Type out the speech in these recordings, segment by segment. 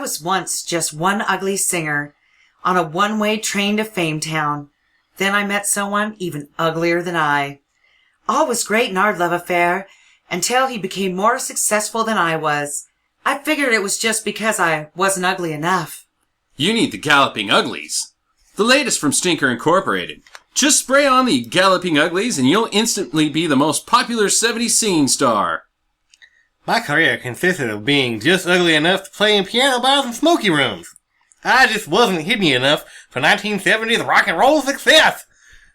was once just one ugly singer on a one-way train to Fame Town. Then I met someone even uglier than I. All was great in our love affair until he became more successful than I was. I figured it was just because I wasn't ugly enough. You need the Galloping Uglies. The latest from Stinker Incorporated. Just spray on the Galloping Uglies and you'll instantly be the most popular 70s singing star. My career consisted of being just ugly enough to play in piano bars and smoky rooms. I just wasn't hippie enough for 1970s rock and roll success.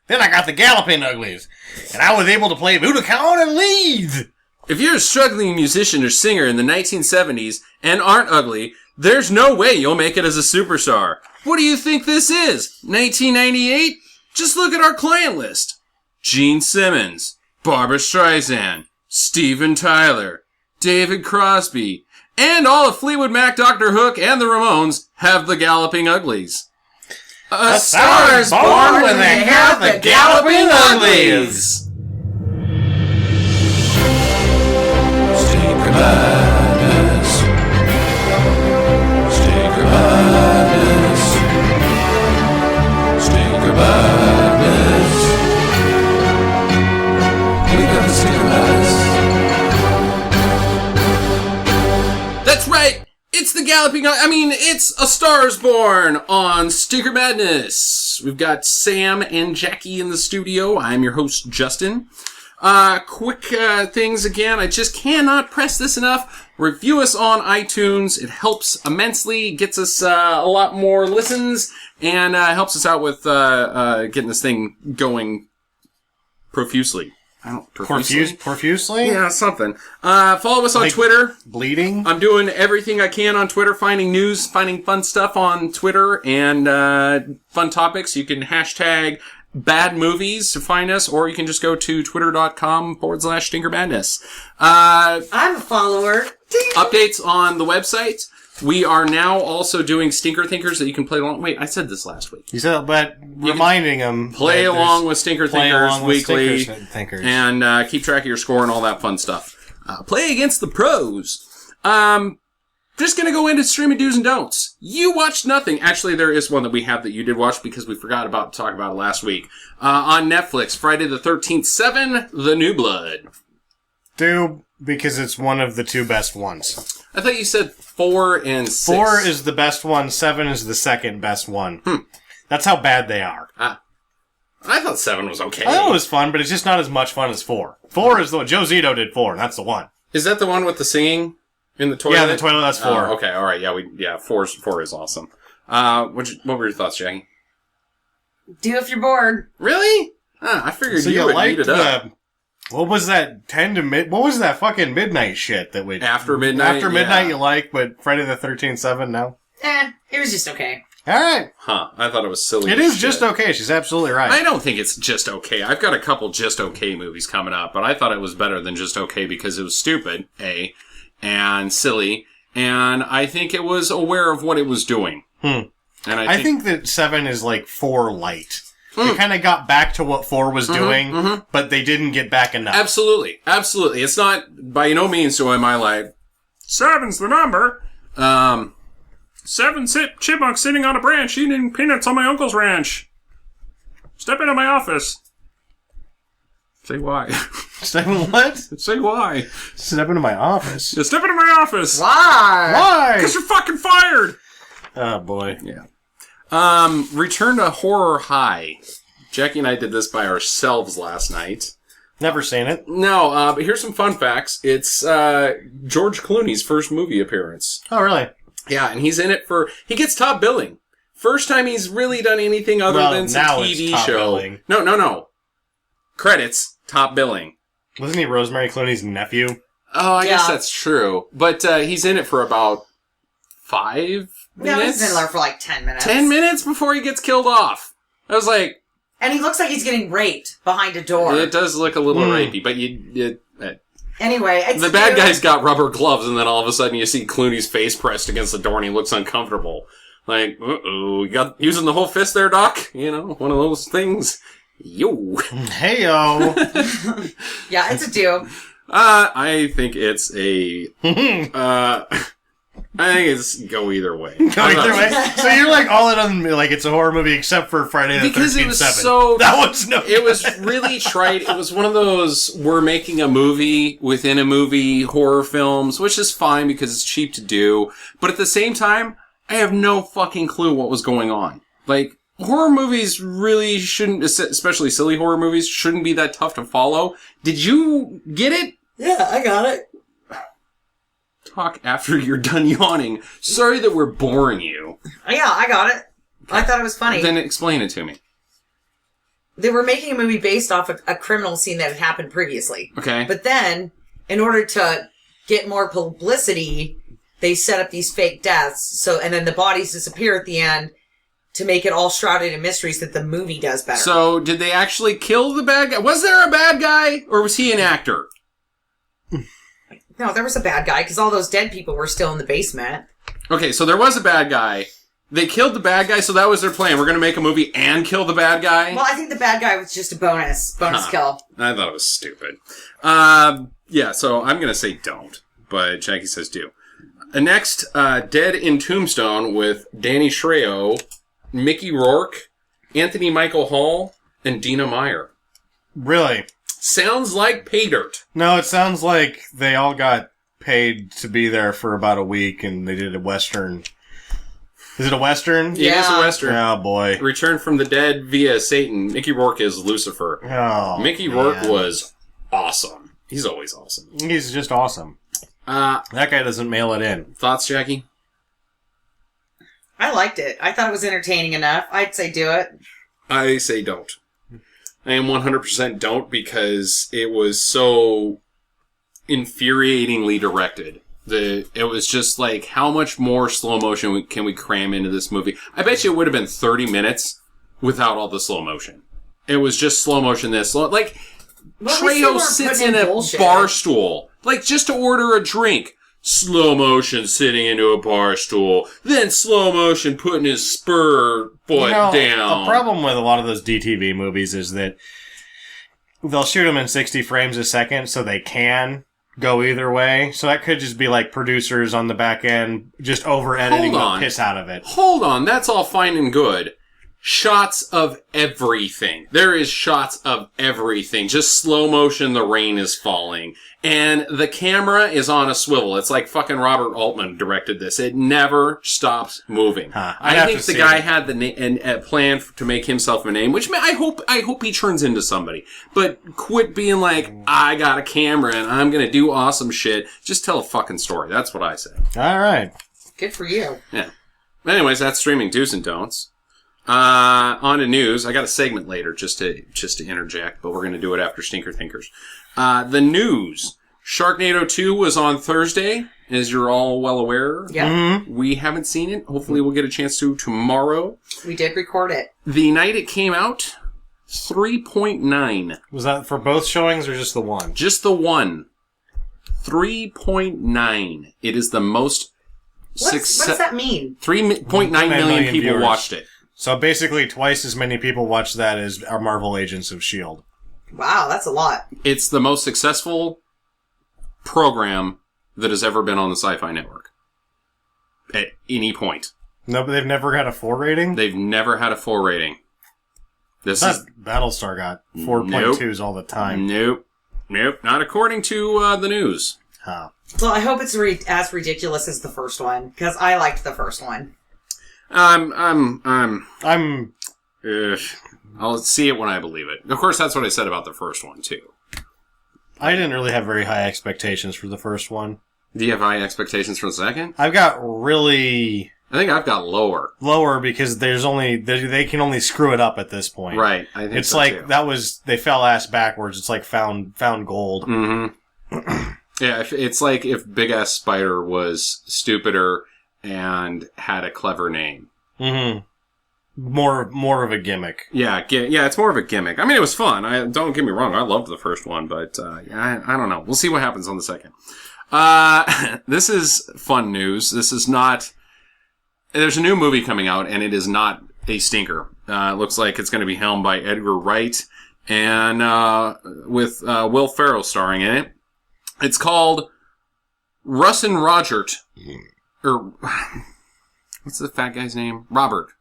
Then I got the Galloping Uglies, and I was able to play Budokan and leads. If you're a struggling musician or singer in the 1970s and aren't ugly, there's no way you'll make it as a superstar. What do you think this is? 1998? Just look at our client list. Gene Simmons, Barbra Streisand, Steven Tyler, David Crosby, and all of Fleetwood Mac, Dr. Hook, and the Ramones have the Galloping Uglies. A star is born when they have the Galloping Uglies! Stinker Madness. Stinker Madness. Stinker Madness. We got the Stinker Madness. That's right! It's the Galloping... it's A Star is Born on Stinker Madness. We've got Sam and Jackie in the studio. I'm your host, Justin. Quick things again. I just cannot press this enough. Review us on iTunes. It helps immensely, gets us a lot more listens, and helps us out with getting this thing going profusely. Profusely? Yeah, something. Follow us on Twitter. Bleeding? I'm doing everything I can on Twitter, finding news, finding fun stuff on Twitter, and fun topics. You can hashtag bad movies to find us, or you can just go to twitter.com/stinkermadness. I'm a follower. Updates on the website. We are now also doing Stinker Thinkers that you can play along. Wait, I said this last week. You said, but reminding them. Play along with Stinker Thinkers weekly. Thinkers. And keep track of your score and all that fun stuff. Play against the pros. Just gonna go into streaming do's and don'ts. You watched nothing. Actually, there is one that we have that you did watch because we forgot to talk about it last week. On Netflix, Friday the 13th, 7, The New Blood. Do, because it's one of the two best ones. I thought you said 4 and 6. 4 is the best one, 7 is the second best one. That's how bad they are. I thought 7 was okay. I thought it was fun, but it's just not as much fun as 4. 4 is the one. Joe Zito did 4, and that's the one. Is that the one with the singing in the toilet? Yeah, the toilet, that's 4. Oh, okay, alright, yeah, 4 is awesome. What were your thoughts, Jackie? Do if you're bored. Really? I figured you would eat it up. What was that what was that fucking midnight shit that we... After midnight? After midnight you like, but Friday the 13th, 7, no? It was just okay. Alright. Huh, I thought it was silly. It is just okay, she's absolutely right. I don't think it's just okay. I've got a couple just okay movies coming up, but I thought it was better than just okay because it was stupid, A, and silly, and I think it was aware of what it was doing. And I think that 7 is like 4 light. They kind of got back to what 4 was doing, but they didn't get back enough. Absolutely. It's not, by no means do I like, 7's the number. 7 chipmunks sitting on a branch eating peanuts on my uncle's ranch. Step into my office. Say why. Step in what? Say why. Step into my office. Yeah, step into my office. Why? Why? Because you're fucking fired. Oh, boy. Yeah. Return to Horror High. Jackie and I did this by ourselves last night. Never seen it. No, but here's some fun facts. It's George Clooney's first movie appearance. Oh, really? Yeah, and he's in it he gets top billing. First time he's really done anything other than some TV show. Billing. No. Credits, top billing. Wasn't he Rosemary Clooney's nephew? Oh, I guess that's true. But he's in it for about 5 minutes. No, he's in there for like 10 minutes. 10 minutes before he gets killed off. I was like... And he looks like he's getting raped behind a door. It does look a little rapey, but anyway, the bad guy's got rubber gloves, and then all of a sudden you see Clooney's face pressed against the door, and he looks uncomfortable. Like, you got using the whole fist there, Doc? You know, one of those things. Yo. Hey-yo. Yeah, it's a do. I think it's a... I think it's go either way. Go either way. So you're like all in on like it's a horror movie except for Friday the 13th. Because it was 7. so... That one's no It was really trite. It was one of those, we're making a movie within a movie horror films, which is fine because it's cheap to do. But at the same time, I have no fucking clue what was going on. Like, horror movies really shouldn't, especially silly horror movies, shouldn't be that tough to follow. Did you get it? Yeah, I got it. Talk after you're done yawning. Sorry that we're boring you. Yeah, I got it. I thought it was funny. Then explain it to me. They were making a movie based off a criminal scene that had happened previously. Okay. But then, in order to get more publicity, they set up these fake deaths. And then the bodies disappear at the end to make it all shrouded in mysteries that the movie does better. So, did they actually kill the bad guy? Was there a bad guy? Or was he an actor? No, there was a bad guy, because all those dead people were still in the basement. Okay, so there was a bad guy. They killed the bad guy, so that was their plan. We're going to make a movie and kill the bad guy? Well, I think the bad guy was just a bonus kill. I thought it was stupid. Yeah, so I'm going to say don't, but Jackie says do. Next, Dead in Tombstone with Danny Trejo, Mickey Rourke, Anthony Michael Hall, and Dina Meyer. Really? Sounds like pay dirt. No, it sounds like they all got paid to be there for about a week and they did a Western. Is it a Western? Yeah. It is a Western. Oh, boy. Return from the dead via Satan. Mickey Rourke is Lucifer. Oh, Mickey Rourke was awesome. He's always awesome. He's just awesome. That guy doesn't mail it in. Thoughts, Jackie? I liked it. I thought it was entertaining enough. I'd say do it. I say don't. I am 100% don't because it was so infuriatingly directed. It was just like, how much more slow motion can we cram into this movie? I bet you it would have been 30 minutes without all the slow motion. It was just slow motion this. Like, Trejo sits in a bar stool. Like, just to order a drink. Slow motion sitting into a bar stool. Then slow motion putting his spur foot down. The problem with a lot of those DTV movies is that they'll shoot them in 60 frames a second so they can go either way. So that could just be like producers on the back end just over-editing the piss out of it. Hold on. That's all fine and good. Shots of everything. There is shots of everything. Just slow motion, the rain is falling. And the camera is on a swivel. It's like fucking Robert Altman directed this. It never stops moving. I think the guy had the plan to make himself a name, which I hope he turns into somebody. But quit being like, I got a camera and I'm gonna do awesome shit. Just tell a fucking story. That's what I say. All right. Good for you. Yeah. Anyways, that's streaming do's and don'ts. On to news. I got a segment later just to interject, but we're going to do it after Stinker Thinkers. The news. Sharknado 2 was on Thursday, as you're all well aware. Yeah. Mm-hmm. We haven't seen it. Hopefully we'll get a chance to tomorrow. We did record it. The night it came out, 3.9. Was that for both showings or just the one? Just the one. 3.9. It is the most... What does that mean? 3.9 million people viewers. watched it. So basically twice as many people watched that as our Marvel Agents of S.H.I.E.L.D. Wow, that's a lot. It's the most successful program that has ever been on the Sci-Fi Network. At any point. No, but they've never had a 4 rating? They've never had a 4 rating. Battlestar got 4.2s all the time. Nope. Not according to the news. Huh. Well, I hope it's as ridiculous as the first one, because I liked the first one. I'll see it when I believe it. Of course, that's what I said about the first one, too. I didn't really have very high expectations for the first one. Do you have high expectations for the second? I've got really... I think I've got lower. Lower because they can only screw it up at this point. Right. I think it's so like, too. They fell ass backwards. It's like found gold. Mm-hmm. Yeah, it's like if Big Ass Spider was stupider and had a clever name. Mm-hmm. More of a gimmick. Yeah, it's more of a gimmick. I mean, it was fun. Don't get me wrong. I loved the first one, but I don't know. We'll see what happens on the second. This is fun news. This is not... There's a new movie coming out, and it is not a stinker. It looks like it's going to be helmed by Edgar Wright, and with Will Ferrell starring in it. It's called Russ and Rogert, or what's the fat guy's name? Robert.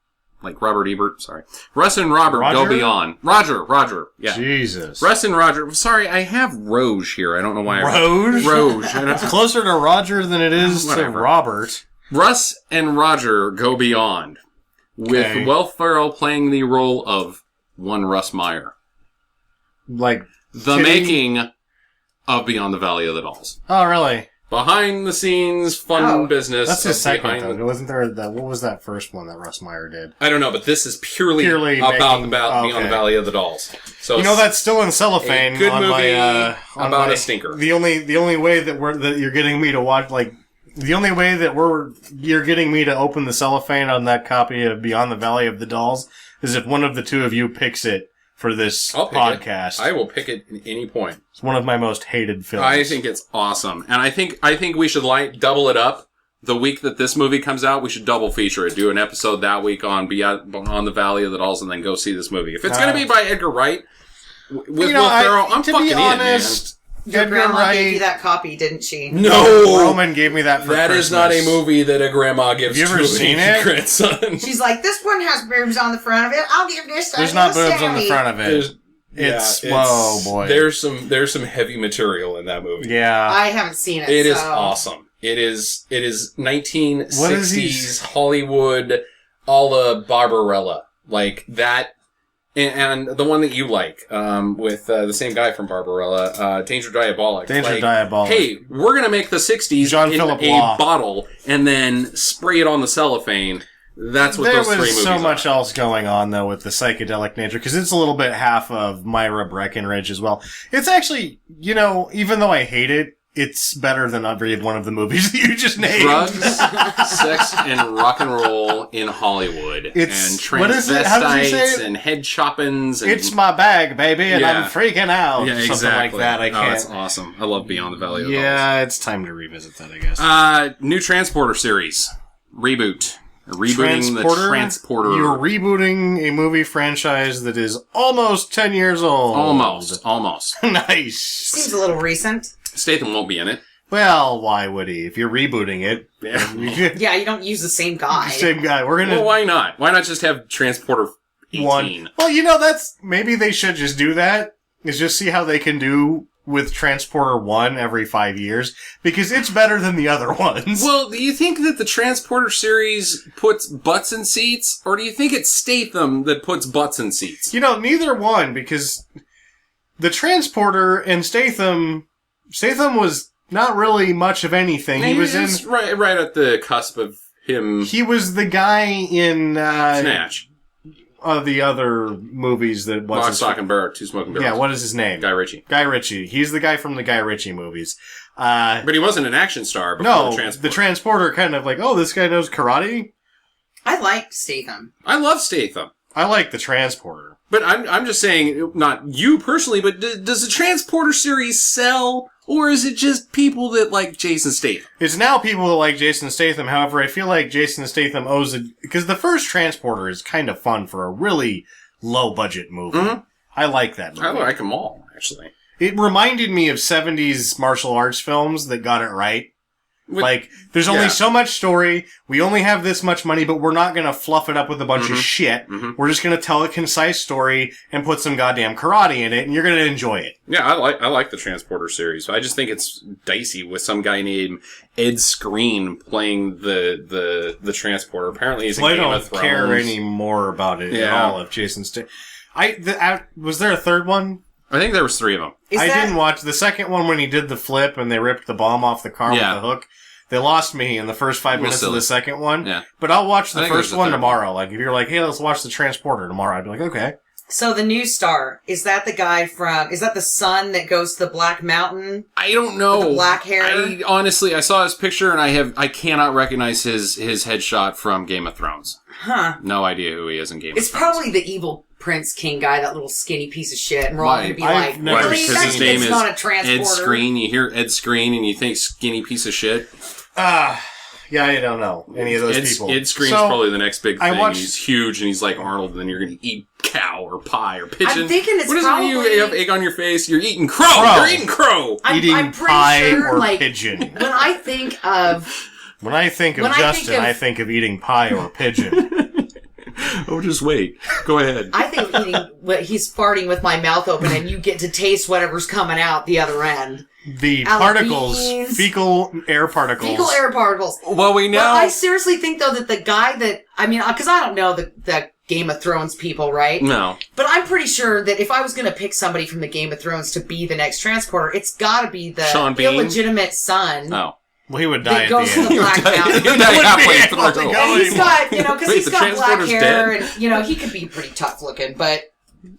Like Robert Ebert, sorry. Russ and Robert go beyond. Roger, yeah. Jesus. Russ and Roger. Sorry, I have Roge here. I don't know why. Roge? Roge. It's closer to Roger than it is to Robert. Russ and Roger go beyond. With Will Ferrell playing the role of one Russ Meyer. Like... The making of Beyond the Valley of the Dolls. Oh, really? Behind the scenes, fun business. That's his second, though. Wasn't there what was that first one that Russ Meyer did? I don't know, but this is purely about Beyond the Valley of the Dolls. So that's still in cellophane. A good on movie about a stinker. The only way that you're getting me to watch, like, the only way that you're getting me to open the cellophane on that copy of Beyond the Valley of the Dolls is if one of the two of you picks it for this podcast. I will pick it at any point. It's one of my most hated films. I think it's awesome. And I think we should double it up. The week that this movie comes out, we should double feature it. Do an episode that week on Beyond the Valley of the Dolls and then go see this movie. If it's going to be by Edgar Wright with Will Ferrell, I'm fucking in, man. Your grandma gave you that copy, didn't she? No! Roman gave me that for That Christmas. is not a movie that a grandma gives to a grandson. She's like, this one has boobs on the front of it. I'll give this to There's not boobs on the front of it. Whoa, boy. There's some heavy material in that movie. Yeah. I haven't seen it. It is awesome. It is 1960s Hollywood a la Barbarella. Like that. And the one that you like, with the same guy from Barbarella, Danger Diabolik. Diabolik. Hey, we're going to make the 60s in a bottle and then spray it on the cellophane. That's what those three movies are. There was so much else going on, though, with the psychedelic nature, because it's a little bit half of Myra Breckenridge as well. It's actually, even though I hate it, it's better than every one of the movies that you just named. Drugs, sex, and rock and roll in Hollywood. And transvestites and head choppings. It's my bag, baby, and I'm freaking out. Yeah, exactly. Something like that. I can't. It's awesome. I love Beyond the Valley of the Dolls. Yeah, it's time to revisit that, I guess. New Transporter series. Reboot. Rebooting the Transporter. You're rebooting a movie franchise that is almost 10 years old. Almost. Nice. Seems a little recent. Statham won't be in it. Well, why would he? If you're rebooting it. Yeah, you don't use the same guy. Same guy. Well, why not? Why not just have Transporter 18? Well, maybe they should just do that. Is just see how they can do with Transporter 1 every 5 years, because it's better than the other ones. Well, do you think that the Transporter series puts butts in seats, or do you think it's Statham that puts butts in seats? Neither one, because the Transporter and Statham was not really much of anything. He was right at the cusp of him. He was the guy in Snatch. The other movies that... Lock, Stock, and Barrel, Two Smoking Barrels. Yeah, what is his name? Guy Ritchie. He's the guy from the Guy Ritchie movies. But he wasn't an action star before the Transporter. The Transporter kind of like, this guy knows karate? I like Statham. I love Statham. I like the Transporter. But I'm just saying, not you personally, but does the Transporter series sell, or is it just people that like Jason Statham? It's now people that like Jason Statham. However, I feel like Jason Statham owes it, because the first Transporter is kind of fun for a really low budget movie. Mm-hmm. I like that movie. I like them all, actually. It reminded me of 70s martial arts films that got it right. There's only so much story, we only have this much money, but we're not gonna fluff it up with a bunch of shit. Mm-hmm. We're just gonna tell a concise story and put some goddamn karate in it, and you're gonna enjoy it. Yeah, I like the Transporter series. I just think it's dicey with some guy named Ed Skrein playing the Transporter. Apparently he's in Game of Thrones. I don't care anymore about it at all of Jason Statham. Was there a third one? I think there was 3 of them. Didn't watch the second one when he did the flip and they ripped the bomb off the car with the hook. They lost me in the first 5 minutes of the second one. Yeah. But I'll watch the first one tomorrow. Like, if you're like, hey, let's watch the Transporter tomorrow, I'd be like, okay. So the new star, is that the guy is that the son that goes to the Black Mountain? I don't know. With the black hair? I saw his picture and I cannot recognize his headshot from Game of Thrones. Huh. No idea who he is in Game of Thrones. It's probably the evil Prince King guy, that little skinny piece of shit, and we're all going to be like, really? Because his name is not a Transporter. Ed Skrein. You hear Ed Skrein and you think skinny piece of shit? Yeah, I don't know any of those people. Ed Skrein is probably the next big thing. He's huge and he's like Arnold, and then you're going to eat cow or pie or pigeon. I'm thinking it's probably... What is it when you have egg on your face? You're eating crow! You're eating crow! I'm pretty pie sure, or pigeon. When I think of When I think of Justin, I think of eating pie or pigeon. Oh, just wait. Go ahead. I think he's farting with my mouth open and you get to taste whatever's coming out the other end. The particles. Fecal air particles. Fecal air particles. Well, we know... But I seriously think, though, that the guy that... I mean, because I don't know the Game of Thrones people, right? No. But I'm pretty sure that if I was going to pick somebody from the Game of Thrones to be the next transporter, it's got to be the illegitimate son. Oh. Well, he would die at goes the end. to the Black Mountain. He would die halfway through. And he's got, because he's got black hair dead? and, he could be pretty tough looking, but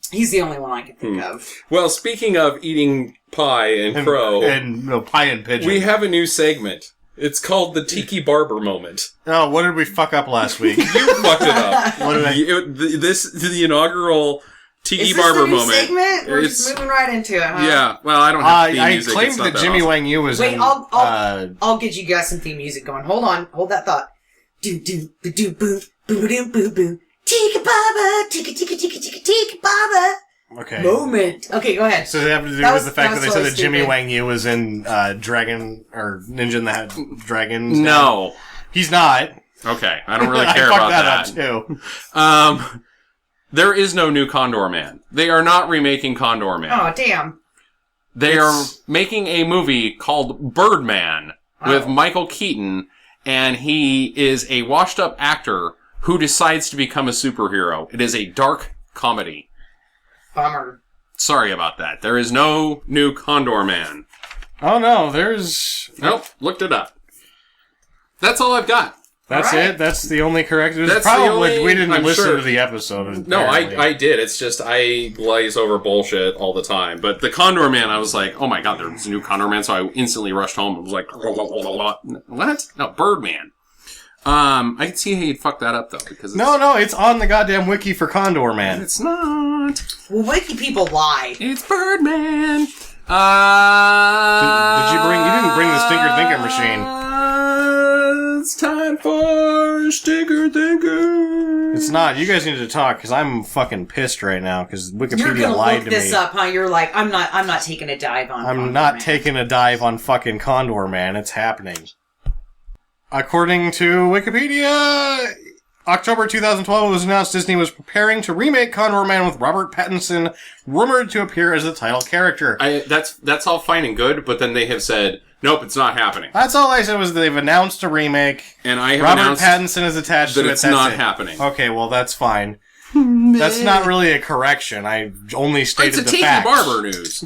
he's the only one I can think of. Well, speaking of eating pie and crow... pie and pigeon. We have a new segment. It's called the Tiki Barber Moment. Oh, what did we fuck up last week? You fucked it up. What did I... The inaugural Tiki Barber Moment. Segment? We're just moving right into it, huh? Yeah, well, I don't have theme music. I claimed that Jimmy Wang Yu was Wait, in... I'll get you guys some theme music going. Hold on. Hold that thought. Do-do-do-boo-boo-boo-boo. Tiki Barber. Tiki Barber. Okay. Moment. Okay, go ahead. So does it have to do with the fact that they said that Jimmy Wang Yu was in Dragon, or Ninja in the Dragons? No. He's not. Okay, I don't really care about that. I fucked that up, too. There is no new Condor Man. They are not remaking Condor Man. Oh, damn. They are making a movie called Birdman with Michael Keaton, and he is a washed-up actor who decides to become a superhero. It is a dark comedy. Bummer. Sorry about that. There is no new Condor Man. Oh, no, there's... Nope, looked it up. That's all I've got. That's it? That's the only correct... That's probably we didn't listen sure. to the episode. No, I did. It's just I glaze over bullshit all the time. But the Condor Man, I was like, oh my god, there's a new Condor Man, so I instantly rushed home and was like, what? No, Birdman. I can see how you'd fuck that up, though. Because No, it's on the goddamn wiki for Condor Man. It's not. Well, wiki people lie. It's Birdman. You didn't bring the Stinker Thinker machine. It's time for Stinker Thinker. It's not. You guys need to talk, because I'm fucking pissed right now, because Wikipedia You're gonna lied look to this me. up, huh? You're like, I'm not taking a dive on I'm not taking a dive on fucking Condor Man. It's happening. According to Wikipedia, October 2012 it was announced Disney was preparing to remake Condor Man with Robert Pattinson rumored to appear as the title character. That's all fine and good, but then they have said, nope, it's not happening. That's all I said was they've announced a remake. And I have Robert announced Pattinson is attached that to it. it's not happening. Okay, well, that's fine. That's not really a correction. I only stated the Tiki facts. Barber news.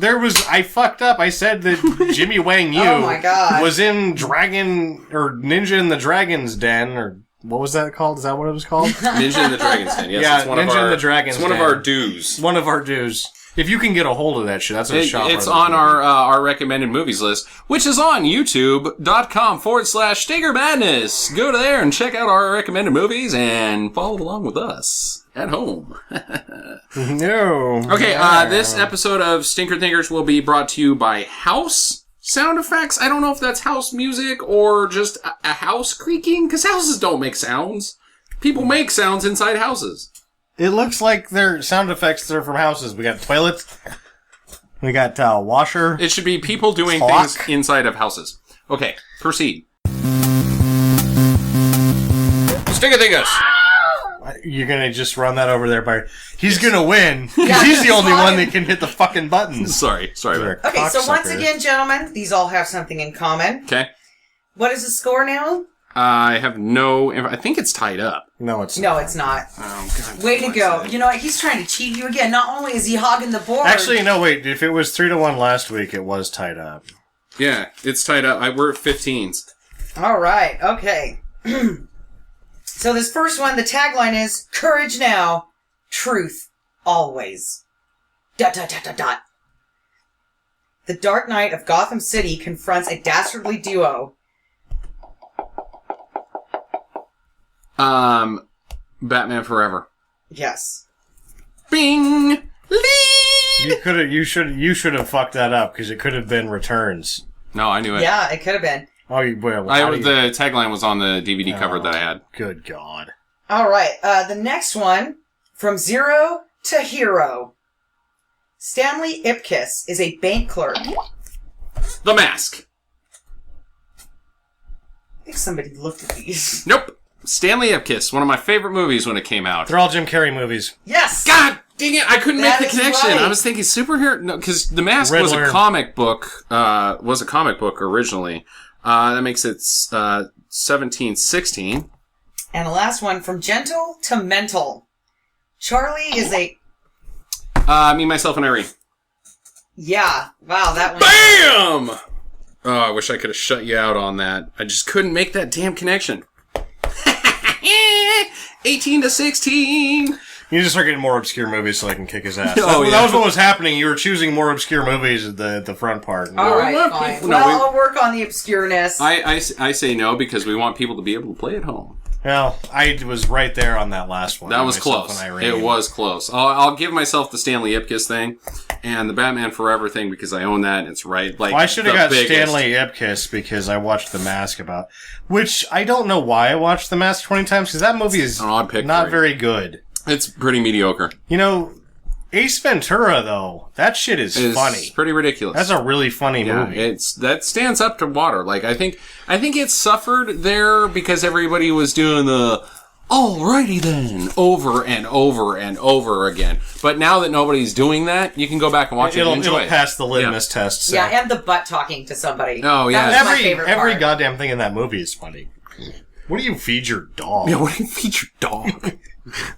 I fucked up. I said that Jimmy Wang Yu Oh my God. was in Ninja in the Dragon's Den, or what was that called? Is that what it was called? Ninja in the Dragon's Den. Yes, Yeah, it's one Ninja of our, in the Dragon's It's one Den. of our dues. One of our dues. If you can get a hold of that shit, that's a shot. It's on our recommended movies list, which is on youtube.com/Stinker Madness. Go to there and check out our recommended movies and follow along with us at home. No. Okay, this episode of Stinker Thinkers will be brought to you by House Sound Effects. I don't know if that's house music or just a house creaking, because houses don't make sounds. People make sounds inside houses. It looks like they're sound effects that are from houses. We got toilets. We got washer. It should be people doing Clock. things inside of houses. Okay, proceed. Stinker Thinkers! You're gonna just run that over there, Bart. He's gonna win. Yeah, He's the only fine. one that can hit the fucking buttons. Sorry about it. Okay, so once again, gentlemen, these all have something in common. Okay. What is the score now? I have no... I think it's tied up. No, it's No, not. it's not. Oh, God. Way to go. You know what? He's trying to cheat you again. Not only is he hogging the board... Actually, no, wait. If it was 3-1 last week, it was tied up. Yeah, it's tied up. We're at 15s. All right. Okay. So this first one, the tagline is, Courage now, truth always. ... The Dark Knight of Gotham City confronts a dastardly duo. Batman Forever. Yes. Bing! Lead! You should have fucked that up, because it could have been Returns. No, I knew it. Yeah, it could have been. Oh, well, The tagline was on the DVD cover that I had. Good God. All right. The next one, From Zero to Hero. Stanley Ipkiss is a bank clerk. The Mask. think somebody looked at these. Nope. Stanley Ipkiss, one of my favorite movies when it came out. They're all Jim Carrey movies. Yes! God dang it! I couldn't That make the is connection. right. I was thinking superhero. No, because The Mask was a Riddler. comic book. Was a comic book originally. That makes it 1716. And the last one, From Gentle to Mental. Charlie is a... Me, Myself, and Irene. Yeah. Wow, that one... BAM! Oh, I wish I could have shut you out on that. I just couldn't make that damn connection. 18 to 16. You need to start getting more obscure movies so I can kick his ass. Oh, that yeah. was what was happening. You were choosing more obscure movies at the front part. All right, No, fine. no, Well, we- I'll work on the obscureness. I say no because we want people to be able to play at home. Well, I was right there on that last one. That was Myself close. and Irene. It was close. I'll give myself the Stanley Ipkiss thing and the Batman Forever thing because I own that and it's right. Like Well, I should have the got biggest. Stanley Ipkiss because I watched The Mask which I don't know why I watched The Mask 20 times because that movie is An odd pick not for you. very good. It's pretty mediocre. You know, Ace Ventura though, that shit is It's funny. pretty ridiculous. That's a really funny Yeah, movie. that stands up to water. Like I think it suffered there because everybody was doing the alrighty then over and over and over again. But now that nobody's doing that, you can go back and watch it and enjoy It'll it. pass the litmus test. So. yeah, and the butt talking to somebody. Oh, yeah. That was my every favorite every part. goddamn thing in that movie is funny. What do you feed your dog? Yeah, what do you feed your dog?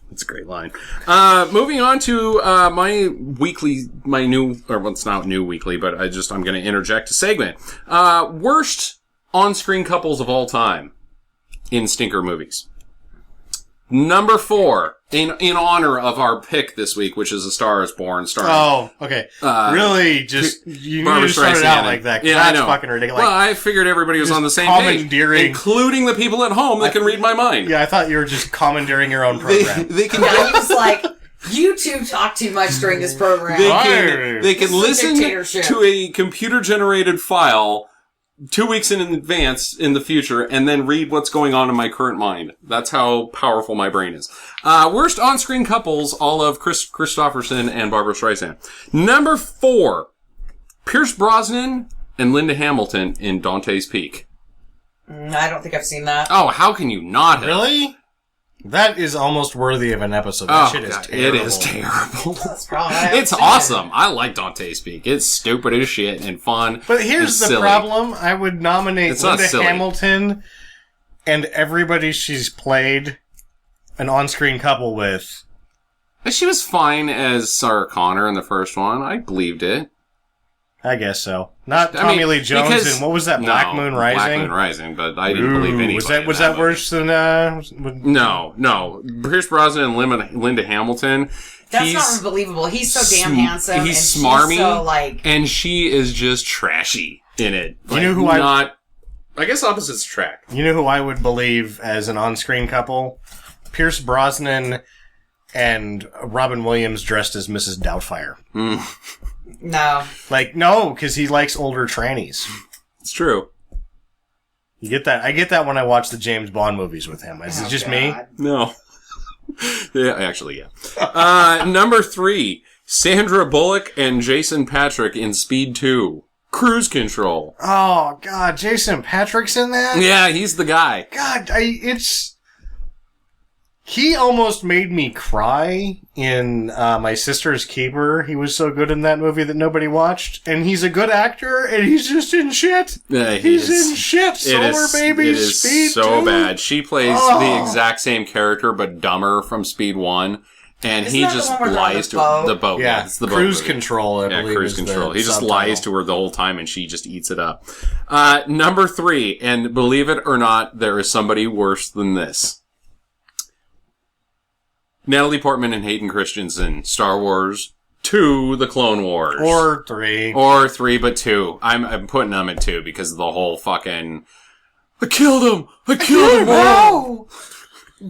That's a great line. Moving on to my new, or well, it's not new weekly, but I'm going to interject a segment. Worst on-screen couples of all time in stinker movies. Number 4, in honor of our pick this week, which is A Star Is Born, starring Oh, okay. Really, just you Barbra need to start it out Streisand. like that. 'Cause Yeah, I that's know. fucking ridiculous. Well, I figured everybody was just on the same page, commandeering- including the people at home that can read my mind. Yeah, I thought you were just commandeering your own program. They can Yeah, he was like, you two talk too much during this program. they This can is a listen dictatorship. to a computer-generated file 2 weeks in advance in the future and then read what's going on in my current mind. That's how powerful my brain is. Worst on-screen couples, all of Kristopherson and Barbra Streisand. Number 4, Pierce Brosnan and Linda Hamilton in Dante's Peak. I don't think I've seen that. Oh, how can you not have? Really? That is almost worthy of an episode. That shit is God, terrible. it is terrible. That's probably why I haven't It's seen awesome. I like Dante's Peak. It's stupid as shit and fun. But here's It's the silly. problem. I would nominate It's not Linda silly. Hamilton and everybody she's played an on-screen couple with. She was fine as Sarah Connor in the first one. I believed it. I guess so. Not I Tommy mean, Lee Jones because- and what was that? Black No, Moon Rising. Black Moon Rising, but I didn't believe anybody. Was in that movie. worse than No. Pierce Brosnan and Linda Hamilton. That's not unbelievable. He's so damn handsome. He's and smarmy, she's so, like... and she is just trashy in it. You know who I guess opposites track. You know who I would believe as an on-screen couple? Pierce Brosnan and Robin Williams dressed as Mrs. Doubtfire. No. Like, no, because he likes older trannies. It's true. You get that? I get that when I watch the James Bond movies with him. Is it just me? God. No. Yeah, actually, yeah. Number 3, Sandra Bullock and Jason Patrick in Speed 2. Cruise Control. Oh, God, Jason Patrick's in that? Yeah, he's the guy. God, he almost made me cry in My Sister's Keeper. He was so good in that movie that nobody watched. And he's a good actor, and he's just in shit. Yeah, He's in shit. Solar Baby, It is Speed so 2. bad. She plays Oh. the exact same character, but dumber from Speed 1. And Isn't he that the just one where they're on lies the to her. boat? The boat, yeah. It's the boat Cruise movie. Control, I Yeah, believe. Cruise is Control. the He just subtitle. lies to her the whole time, and she just eats it up. Number 3, and believe it or not, there is somebody worse than this. Natalie Portman and Hayden Christensen, Star Wars 2, The Clone Wars. Or 3. Or 3, but 2. I'm putting them at 2 because of the whole fucking... I killed him all!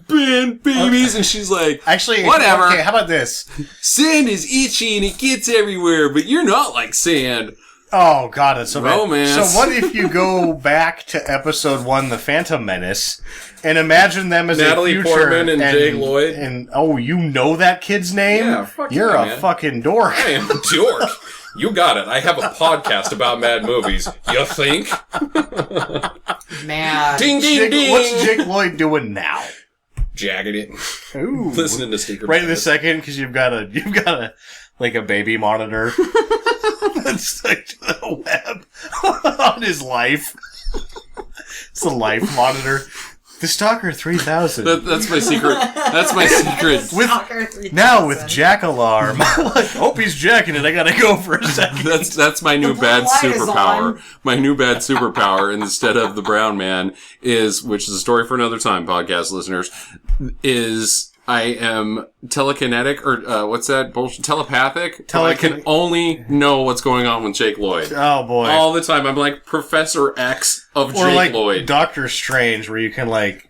Ben, babies! And she's like, Actually, whatever. Okay, how about this? Sand is itchy and it gets everywhere, but you're not like sand. Oh, God, it's so bad. Romance. So what if you go back to episode 1, The Phantom Menace, and imagine them as Natalie a future... Portman and Jake Lloyd? And, oh, you know that kid's name? Yeah, fuck You're yeah, a man. fucking dork. I am a dork. You got it. I have a podcast about mad movies. You think? Man. Ding, ding, ding. What's Jake Lloyd doing now? Jagging it. Ooh. Listening to Sneaker. Right in this second, because you've got a like a baby monitor that's stuck to the web on his life. It's a life monitor. The Stalker 3000. That's my secret. That's my secret. Now with Jack Alarm. Hope he's jacking it. I gotta go for a second. That's my new bad light is superpower. on. My new bad superpower instead of the brown man is, which is a story for another time, podcast listeners, is I am telekinetic or what's that bullshit? Telepathic. I can only know what's going on with Jake Lloyd. Oh boy. All the time. I'm like Professor X of Or Jake like Lloyd. Doctor Strange, where you can like,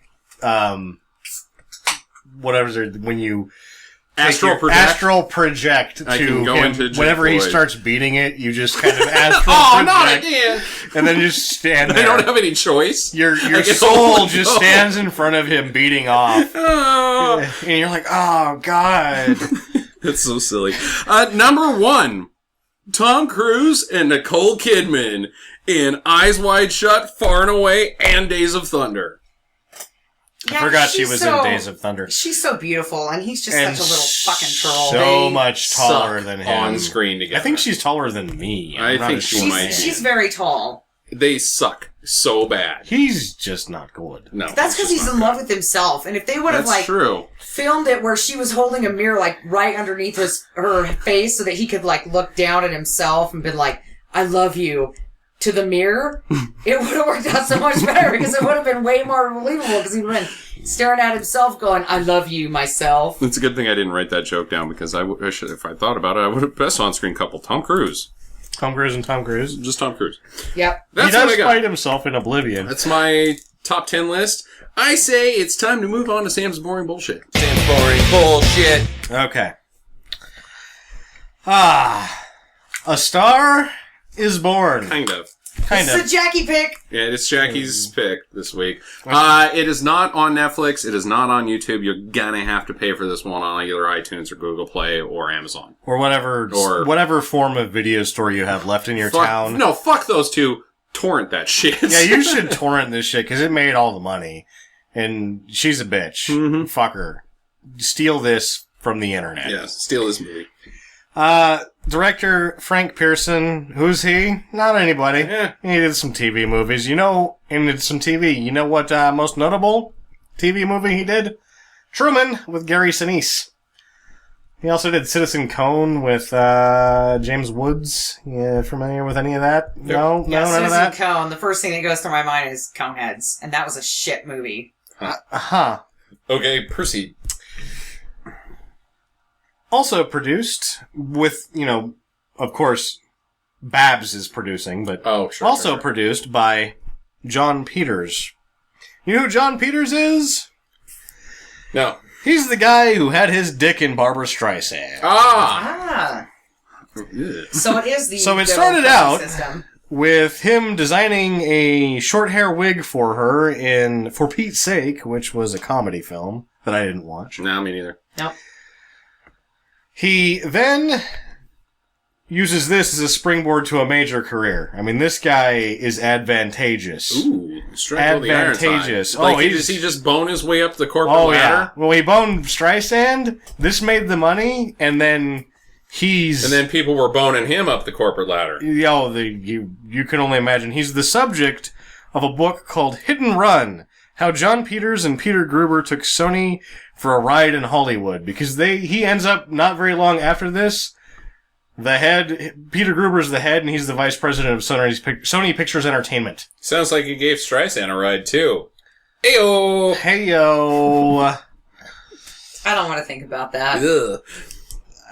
when you astral project I to can go him. into Jake Whenever he Lloyd. starts beating it, you just kind of astral Oh, project. not again! And then you just stand I there. don't have any choice. Your I can soul only just go. stands in front of him beating off. Oh, And you're like, oh, God. that's so silly. Number 1, Tom Cruise and Nicole Kidman in Eyes Wide Shut, Far and Away, and Days of Thunder. Yeah, I forgot she she's was so- in Days of Thunder. She's so beautiful, and he's just And such a little fucking troll. So They much taller suck than him. on screen together. I think she's taller than me. I I'm not think as she sure. might be. She's very tall. They suck so bad. He's just not good. No, That's because he's in love with himself. And if they would have That's true. filmed it where she was holding a mirror like right underneath her face so that he could like look down at himself and been like, "I love you," to the mirror, it would have worked out so much better because it would have been way more believable because he'd been staring at himself going, "I love you, myself." It's a good thing I didn't write that joke down because I should, if I thought about it, I would have best on-screen couple. Tom Cruise. Tom Cruise and Tom Cruise. Just Tom Cruise. Yep. That's he does what I got. fight himself in Oblivion. That's my top 10 list. I say it's time to move on to Sam's boring bullshit. Sam's boring bullshit. Okay. A Star is Born. Kind of. Kind It's of. a Jackie pick. Yeah, it's Jackie's pick this week. It is not on Netflix. It is not on YouTube. You're gonna have to pay for this one on either iTunes or Google Play or Amazon. Or whatever form of video store you have left in your town. No, fuck those two. Torrent that shit. Yeah, you should torrent this shit because it made all the money. And she's a bitch. Mm-hmm. Fuck her. Steal this from the internet. Yeah, steal this movie. Director Frank Pearson. Who's he? Not anybody. Yeah. He did some TV movies. And did some TV. You know what most notable TV movie he did? Truman with Gary Sinise. He also did Citizen Cone with James Woods. You familiar with any of that? Yep. No, Yeah, none of Citizen that? Cone. The first thing that goes through my mind is Coneheads, and that was a shit movie. Huh. Okay, proceed. Also produced with, of course, Babs is producing, but also sure. produced by John Peters. You know who John Peters is? No. He's the guy who had his dick in Barbra Streisand. Ah. Ugh. So it is the So it good started old out- system. With him designing a short hair wig for her in For Pete's Sake, which was a comedy film that I didn't watch. No, me neither. Nope. He then uses this as a springboard to a major career. I mean, this guy is advantageous. Ooh, strike while the iron's hot. Advantageous. Like, Oh, does he just bone his way up the corporate Oh, ladder? yeah. Well, he boned Streisand. This made the money, and then he's... And then people were boning him up the corporate ladder. You can only imagine. He's the subject of a book called Hit and Run, How John Peters and Peter Gruber Took Sony for a Ride in Hollywood. Because he ends up, not very long after this, Peter Gruber's the head, and he's the vice president of Sony Pictures Entertainment. Sounds like he gave Streisand a ride, too. Ayo! Heyo. I don't want to think about that. Ugh.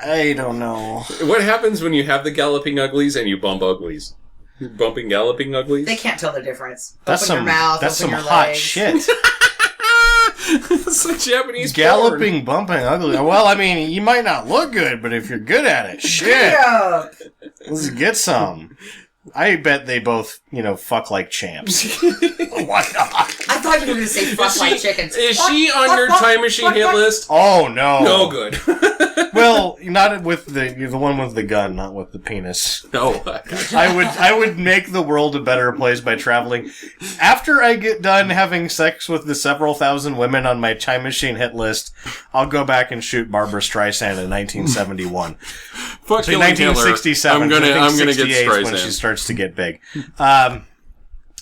I don't know. What happens when you have the galloping uglies and you bump uglies? You're bumping galloping uglies? They can't tell the difference. That's Open some your mouth, that's open some your hot legs. shit. It's like Japanese Galloping, bumping, ugly. Well, I mean, you might not look good, but if you're good at it, shit. Yeah. Let's get some. I bet they both, fuck like champs. Why not? I thought you were going to say fuck like chickens. Is Fuck, she on fuck, your fuck, time machine fuck, hit fuck. list? Oh, no. No good. Well, not with the one with the gun, not with the penis. No. I would make the world a better place by traveling. After I get done having sex with the several thousand women on my Time Machine hit list, I'll go back and shoot Barbara Streisand in 1971. Fuck So killing 1967. I'm gonna get 68 Streisand. when she starts to get big.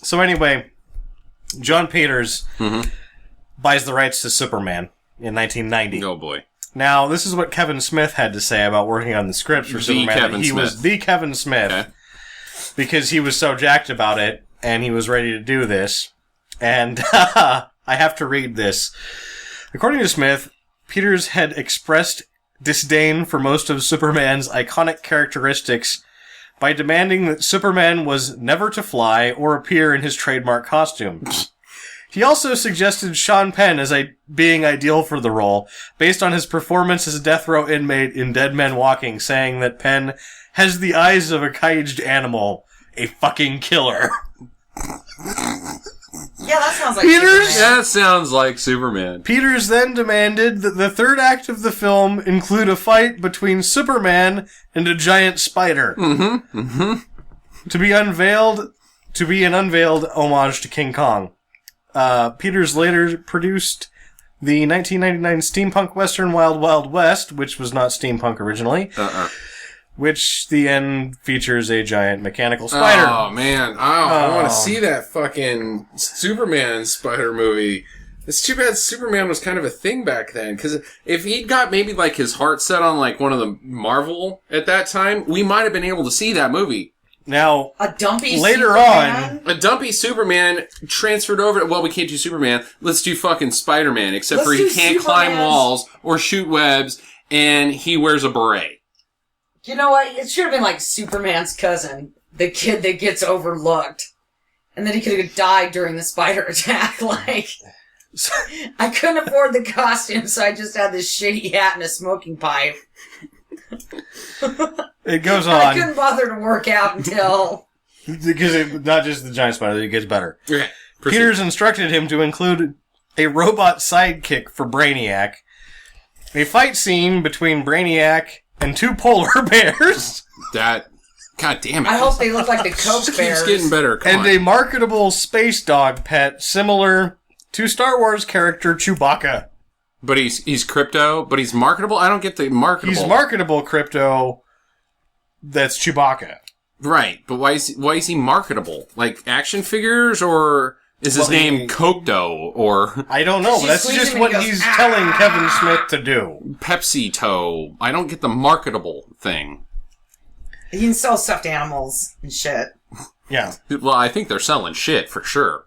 So anyway, John Peters buys the rights to Superman in 1990. Oh boy. Now, this is what Kevin Smith had to say about working on the scripts for Superman. Kevin He Smith. was the Kevin Smith Okay. because he was so jacked about it and he was ready to do this. And I have to read this. According to Smith, Peters had expressed disdain for most of Superman's iconic characteristics by demanding that Superman was never to fly or appear in his trademark costume. He also suggested Sean Penn as being ideal for the role, based on his performance as a death row inmate in Dead Men Walking, saying that Penn has the eyes of a caged animal, a fucking killer. Yeah, that sounds like Peters? Superman. That sounds like Superman. Peters then demanded that the third act of the film include a fight between Superman and a giant spider. To be an unveiled homage to King Kong. Peters later produced the 1999 steampunk western Wild Wild West, which was not steampunk originally, which the end features a giant mechanical spider. Oh, man. I want to see that fucking Superman spider movie. It's too bad Superman was kind of a thing back then, because if he'd got maybe like his heart set on like one of the Marvel at that time, we might have been able to see that movie. Now, A dumpy later Superman? on, A dumpy Superman transferred over to, well, we can't do Superman. Let's do fucking Spider-Man, except Let's for he do can't climb Superman's- walls or shoot webs, and he wears a beret. You know what? It should have been like Superman's cousin, the kid that gets overlooked. And then he could have died during the spider attack. Like, I couldn't afford the costume, so I just had this shitty hat and a smoking pipe. it goes I on, couldn't bother to work out until... because not just the giant spider, it gets better. Okay. Proceed. Peters instructed him to include a robot sidekick for Brainiac, a fight scene between Brainiac and two polar bears, That, god damn it. I hope they look like the Coke Keeps Bears. getting better. Come and on. a marketable space dog pet similar to Star Wars character Chewbacca. But he's crypto, but he's marketable? I don't get the marketable. He's marketable crypto that's Chewbacca. Right, but why is he marketable? Like action figures, or is his Well, name Cocteau or I don't know, but She that's squeezes just him and what he goes, he's "Ah!" telling Kevin Smith to do. Pepsi Toe? I don't get the marketable thing. He can sell stuffed animals and shit. Yeah. Well, I think they're selling shit for sure.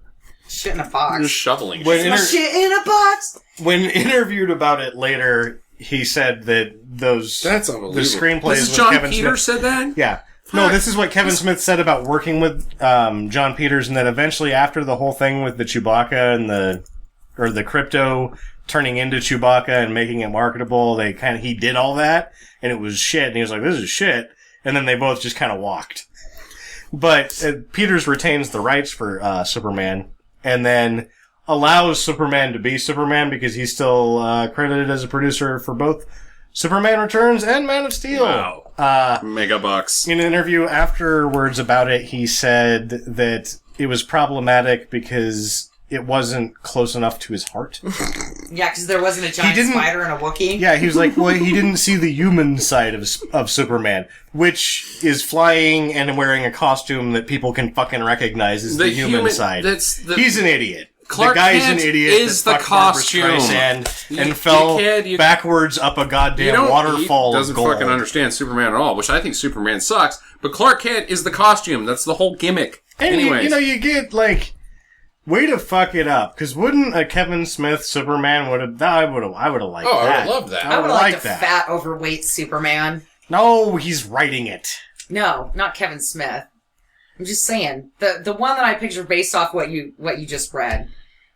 Shit in a Just box. shoveling When shit. inter- Shit in a box! When interviewed about it later, he said that That's the unbelievable. screenplays This is with John Kevin Peters Smith. said that? Yeah. No, this is what Kevin Smith said about working with John Peters, and then eventually after the whole thing with the Chewbacca and the crypto turning into Chewbacca and making it marketable, he did all that, and it was shit, and he was like, this is shit, and then they both just kind of walked. But Peters retains the rights for Superman, and then allows Superman to be Superman because he's still credited as a producer for both Superman Returns and Man of Steel. Wow. Mega bucks. In an interview afterwards about it, he said that it was problematic because it wasn't close enough to his heart. Yeah, because there wasn't a giant didn't- spider and a Wookiee. Yeah, he was like, well, he didn't see the human side of Superman, which is flying and wearing a costume that people can fucking recognize as the human side. He's an idiot. Clark the guy's Kent an idiot is that the fucked Barbra costume. Streisand You and fell dickhead, backwards up a goddamn waterfall He of doesn't gold. fucking understand Superman at all, which I think Superman sucks. But Clark Kent is the costume. That's the whole gimmick. And Anyways. you get, way to fuck it up. Because wouldn't a Kevin Smith Superman I would have liked that. I would love that. I would like like a that. fat, overweight Superman. No, he's writing it. No, not Kevin Smith. I'm just saying the one that I pictured based off what you just read.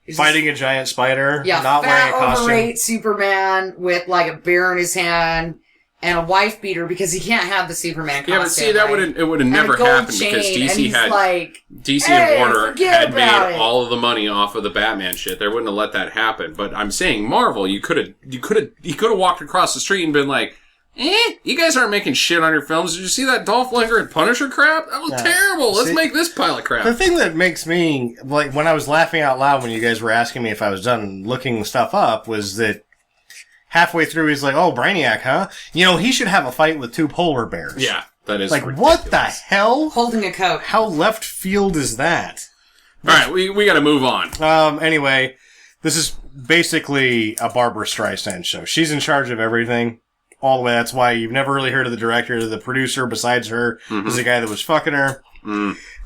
is Fighting a giant spider, just, not wearing fat, a costume. overweight Superman with like a beer in his hand and a wife beater because he can't have the Superman costume. Yeah, but see, that right? would have And a never gold happened chain, because and DC he's had like, DC "Hey, and Warner forget had about made it." all of the money off of the Batman shit. They wouldn't have let that happen. But I'm saying Marvel, you could have walked across the street and been like, You guys aren't making shit on your films. Did you see that Dolph Lundgren Punisher crap? That was terrible. Let's make this pile of crap. The thing that makes me, like, when I was laughing out loud when you guys were asking me if I was done looking stuff up, was that halfway through he's like, oh, Brainiac, huh? You know, he should have a fight with 2 polar bears. Yeah, that is like, ridiculous. what the hell? Holding a Coke. How left field is that? All right, we got to move on. Anyway, this is basically a Barbara Streisand show. She's in charge of everything. All the way. That's why you've never really heard of the director. The producer, besides her, is the guy that was fucking her.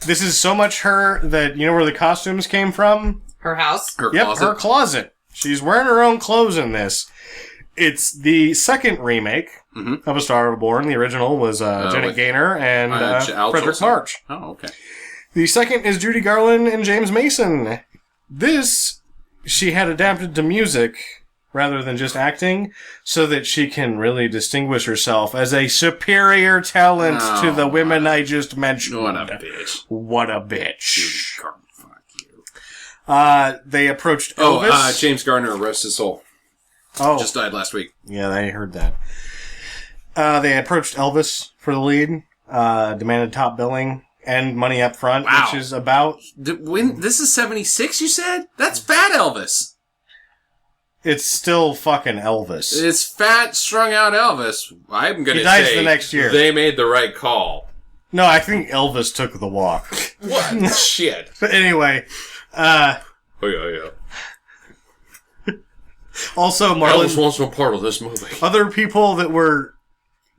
This is so much her that, you know where the costumes came from? Her house? Her closet. Her closet. She's wearing her own clothes in this. It's the second remake of A Star is Born. The original was Janet Gaynor and Frederick March. Oh, okay. The second is Judy Garland and James Mason. This, she had adapted to music rather than just acting, so that she can really distinguish herself as a superior talent to the women I just mentioned. What a bitch. What a bitch. Judy Garland, fuck you. They approached Elvis. James Garner, rest his soul. Oh. Just died last week. Yeah, I heard that. They approached Elvis for the lead, demanded top billing and money up front, which is about... This is 76, you said? That's Fat Elvis. It's still fucking Elvis. It's fat, strung out Elvis. I'm going to say... He dies the next year. They made the right call. No, I think Elvis took the walk. What? Shit. But anyway, Oh, yeah. Also, Elvis wants no part of this movie. Other people that were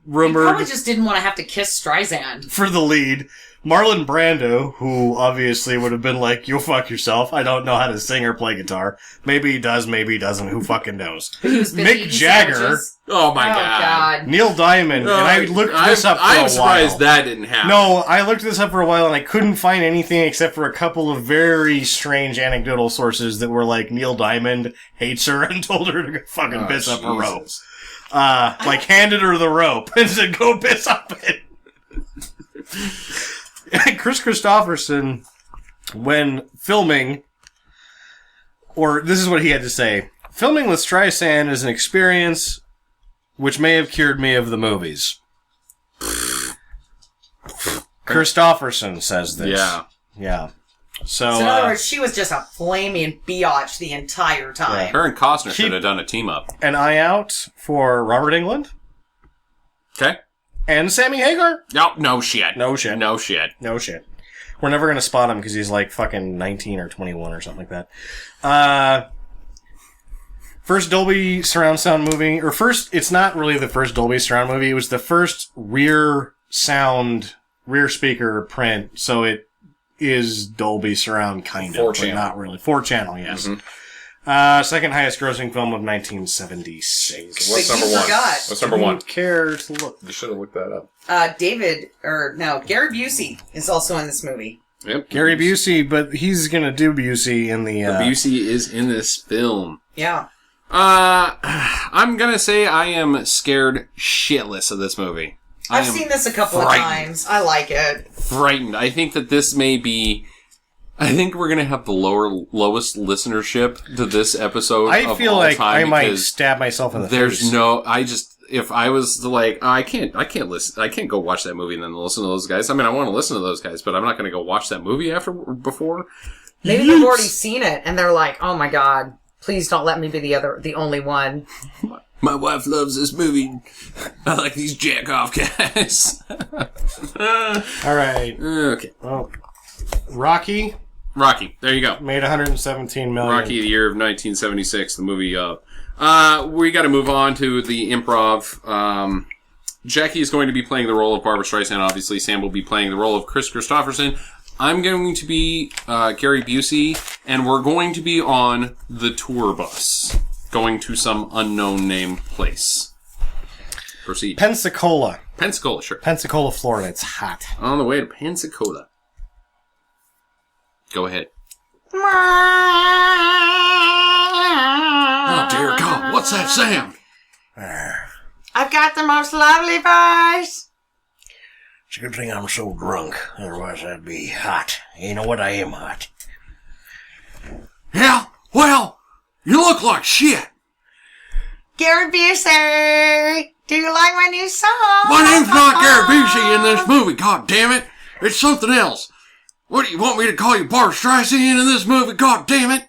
rumored... He probably just didn't want to have to kiss Streisand. For the lead, Marlon Brando, who obviously would have been like, you fuck yourself, I don't know how to sing or play guitar. Maybe he does, maybe he doesn't, who fucking knows. Mick Jagger... Sandwiches. Oh my God. Neil Diamond, and I looked this up for a while. I'm surprised that didn't happen. No, I looked this up for a while, and I couldn't find anything except for a couple of very strange anecdotal sources that were like, Neil Diamond hates her and told her to go fucking piss up her rope. Like, handed her the rope and said, go piss up it. Kris Kristopherson, when filming, or this is what he had to say, filming with Streisand is an experience which may have cured me of the movies. Kristopherson says this. Yeah. So in other words, she was just a flaming biatch the entire time. Yeah. Her and Costner should have done a team up. An eye out for Robert Englund. Okay. And Sammy Hagar. No shit. We're never going to spot him because he's like fucking 19 or 21 or something like that. First Dolby surround sound movie, or first, it's not really the first Dolby surround movie, it was the first rear speaker print, so it is Dolby surround kind of, but not really. 4-channel, yes. Second highest grossing film of 1976. What's number one? What's number one? Care to look. You should have looked that up. Gary Busey is also in this movie. Yep. Gary Busey, but he's gonna do Busey in the... Busey is in this film. Yeah. I'm gonna say I am scared shitless of this movie. I've seen this a couple of times. I like it. Frightened. I think that this may be... I think we're going to have the lowest listenership to this episode I of feel all like time I might stab myself in the face. If I was like, I can't go watch that movie and then listen to those guys. I mean, I want to listen to those guys, but I'm not going to go watch that movie before. Maybe they've already seen it and they're like, oh my God, please don't let me be the only one. My wife loves this movie. I like these jack-off guys. All right. Okay. Well, Rocky, there you go. made $117 million. Rocky, the year of 1976, the movie. We got to move on to the improv. Jackie is going to be playing the role of Barbara Streisand, obviously. Sam will be playing the role of Kris Kristopherson. I'm going to be Gary Busey, and we're going to be on the tour bus, going to some unknown name place. Proceed. Pensacola, sure. Pensacola, Florida. It's hot. On the way to Pensacola. Go ahead. Oh, dear God. What's that sound? I've got the most lovely voice. It's a good thing I'm so drunk. Otherwise, I'd be hot. You know what? I am hot. Yeah? Well, you look like shit. Gary Busey. Do you like my new song? My name's not Gary Busey in this movie, god damn it. It's something else. What do you want me to call you, Barbra Streisand in this movie, god damn it?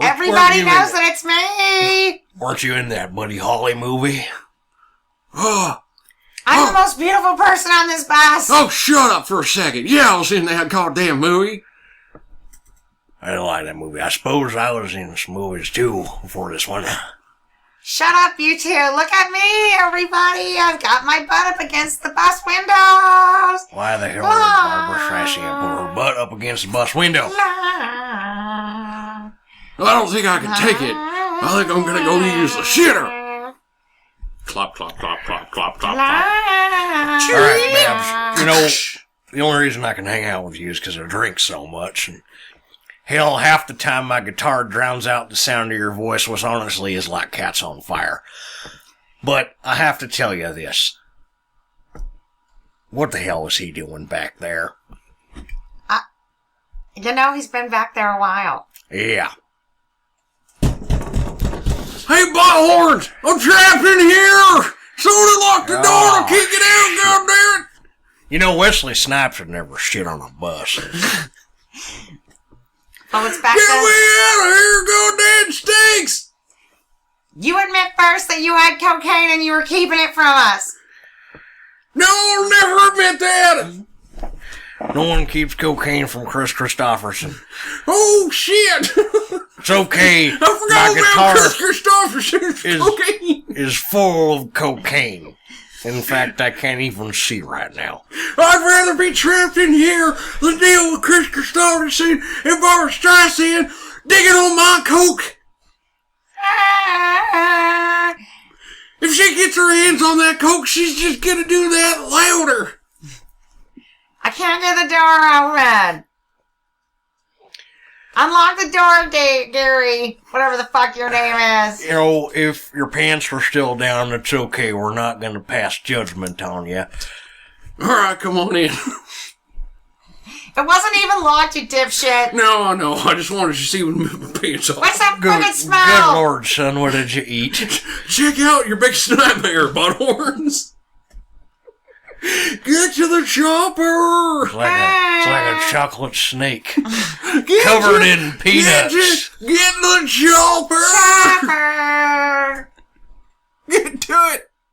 Everybody knows that it's me. Weren't you in that Buddy Holly movie? I'm the most beautiful person on this bus. Oh, shut up for a second. Yeah, I was in that goddamn movie. I didn't like that movie. I suppose I was in some movies too before this one. Shut up, you two. Look at me, everybody. I've got my butt up against the bus windows. Why the hell would Barbra Streisand put her butt up against the bus window? Well, I don't think I can take it. I think I'm gonna go use the shitter. Clop, clop, clop, clop, clop, clop, clop. Alright, Babs. You know, the only reason I can hang out with you is because I drink so much. And hell, half the time my guitar drowns out the sound of your voice, which honestly is like cats on fire. But I have to tell you this. What the hell was he doing back there? He's been back there a while. Yeah. Hey, butthorns! I'm trapped in here! Someone lock the door! I can't get out, goddammit! You know, Wesley Snipes would never shit on a bus. Oh, it's back Get there. me out of here, goddamn stinks! You admit first that you had cocaine and you were keeping it from us. No, I'll never admit that! No one keeps cocaine from Kristopherson. Oh, shit! It's okay. I forgot about Kristopherson's cocaine. Is full of cocaine. In fact, I can't even see right now. I'd rather be trapped in here than deal with Kris Kristopherson and Barbra Streisand digging on my coke. If she gets her hands on that coke, she's just gonna do that louder. I can't get the door open. Unlock the door, Gary. Whatever the fuck your name is. You know, if your pants are still down, it's okay. We're not going to pass judgment on you. Alright, come on in. It wasn't even locked, you dipshit. No, I know. I just wanted to see what my pants off. What's that fucking Good smell? Lord, son, what did you eat? Check out your biggest nightmare, butthorns. Get to the chopper! It's like a chocolate snake. Covered in peanuts. Get to the chopper! Chopper! Get to it!